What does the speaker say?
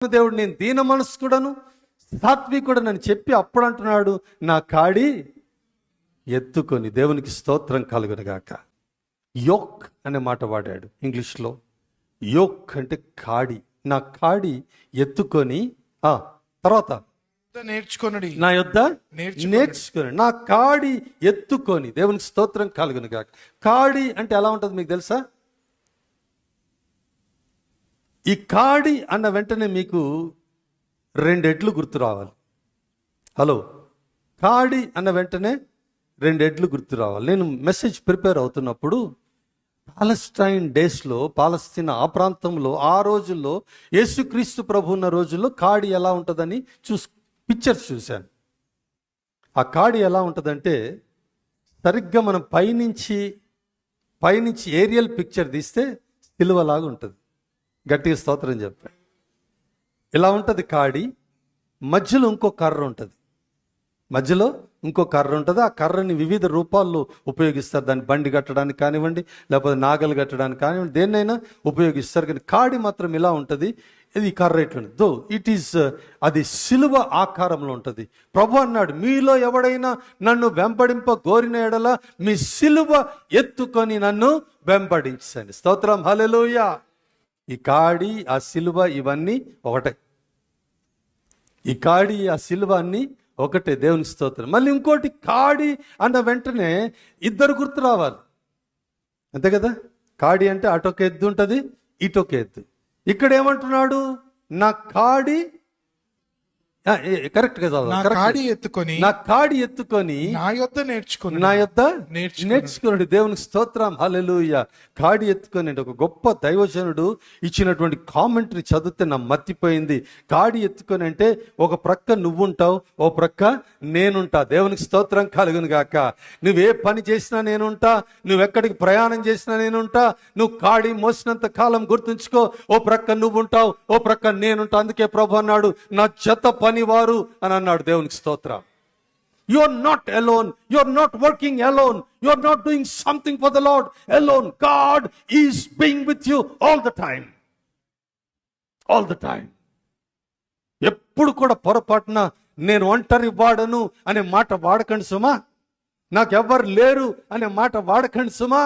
దేవుడు నేను దీన మనస్కుడను సాత్వికుడనని చెప్పి అప్పుడు అంటున్నాడు, నా కాడి ఎత్తుకొని. దేవునికి స్తోత్రం కలుగునుగాక. యోక్ అనే మాట వాడాడు ఇంగ్లీష్లో. యోక్ అంటే కాడి. నా కాడి ఎత్తుకొని తర్వాత నేర్చుకొనుడి, నా యొద్ద నేర్చుకొని. నా కాడి ఎత్తుకొని. దేవునికి స్తోత్రం కలుగునుగాక. కాడి అంటే ఎలా ఉంటుంది మీకు తెలుసా? ఈ కాడి అన్న వెంటనే మీకు 2 ఎడ్లు గుర్తు రావాలి. హలో, కాడి అన్న వెంటనే 2 ఎడ్లు గుర్తు రావాలి. నేను మెసేజ్ ప్రిపేర్ అవుతున్నప్పుడు పాలస్టైన్ డేస్లో, పాలస్తీనా ఆ ప్రాంతంలో ఆ రోజుల్లో, యేసుక్రీస్తు ప్రభు ఉన్న రోజుల్లో కాడి ఎలా ఉంటుందని పిక్చర్స్ చూశాను. ఆ కాడి ఎలా ఉంటుందంటే, సరిగ్గా మనం పైనుంచి ఏరియల్ పిక్చర్ తీస్తే సిలువలాగా ఉంటుంది. గట్టిగా స్తోత్రం చెప్పాను. ఇలా ఉంటుంది కాడి. మధ్యలో ఇంకో కర్ర ఉంటుంది. ఆ కర్రని వివిధ రూపాల్లో ఉపయోగిస్తారు. దాన్ని బండి కట్టడానికి కానివ్వండి, లేకపోతే నాగలు కట్టడానికి కానివ్వండి, దేన్నైనా ఉపయోగిస్తారు. కానీ కాడి మాత్రం ఇలా ఉంటుంది. ఇది కర్ర ఇట్లుంది. దో ఇట్ ఈస్ అది సిలువ ఆకారంలో ఉంటుంది. ప్రభు అన్నాడు, మీలో ఎవడైనా నన్ను వెంబడింప గోరిన ఎడల మీ సిలువ ఎత్తుకొని నన్ను వెంబడించండి. స్తోత్రం, హల్లెలూయా. ఈ కాడి, ఆ సిలువ ఇవన్నీ ఒకటే. ఈ కాడి, ఆ సిలువ అన్నీ ఒకటే. దేవుని స్తోత్రం. మళ్ళీ ఇంకోటి, కాడి అన్న వెంటనే 2 గుర్తు రావాలి. అంతే కదా? కాడి అంటే అటొక ఎద్దు ఉంటుంది, ఇటొక ఎద్దు. ఇక్కడ ఏమంటున్నాడు? నా కాడి కరెక్ట్ గా నా కాడి ఎత్తుకొని నా యొద్ద నేర్చుకున్నాడు. దేవునికి స్తోత్రం, హల్లెలూయా. కాడి ఎత్తుకొని అంటే ఒక గొప్ప దైవజనుడు ఇచ్చినటువంటి కామెంటరీ చదివితే నా మత్తిపోయింది. కాడి ఎత్తుకొని అంటే ఒక ప్రక్క నువ్వుంటావు, ఓ ప్రక్క నేనుంటా. దేవునికి స్తోత్రం కలుగును గాక. నువ్వే పని చేసినా నేనుంటా, నువ్వెక్కడికి ప్రయాణం చేసినా నేనుంటా. నువ్వు కాడి మోసినంత కాలం గుర్తుంచుకో, ఓ ప్రక్క నువ్వుంటావు, ఓ ప్రక్క నేనుంటా. అందుకే ప్రభు అన్నాడు, నా జత పనివారు అని అన్నాడు. దేవునికి స్తోత్రం. You are not alone. You are not working alone. You are not doing something for the Lord alone. God is being with you all the time. All the time. ఎప్పుడు కూడా పొరపాటున నేను ఒంటరి వాడను అనే మాట వాడకండి సుమా. నాకెవ్వరు లేరు అనే మాట వాడకండి సుమా.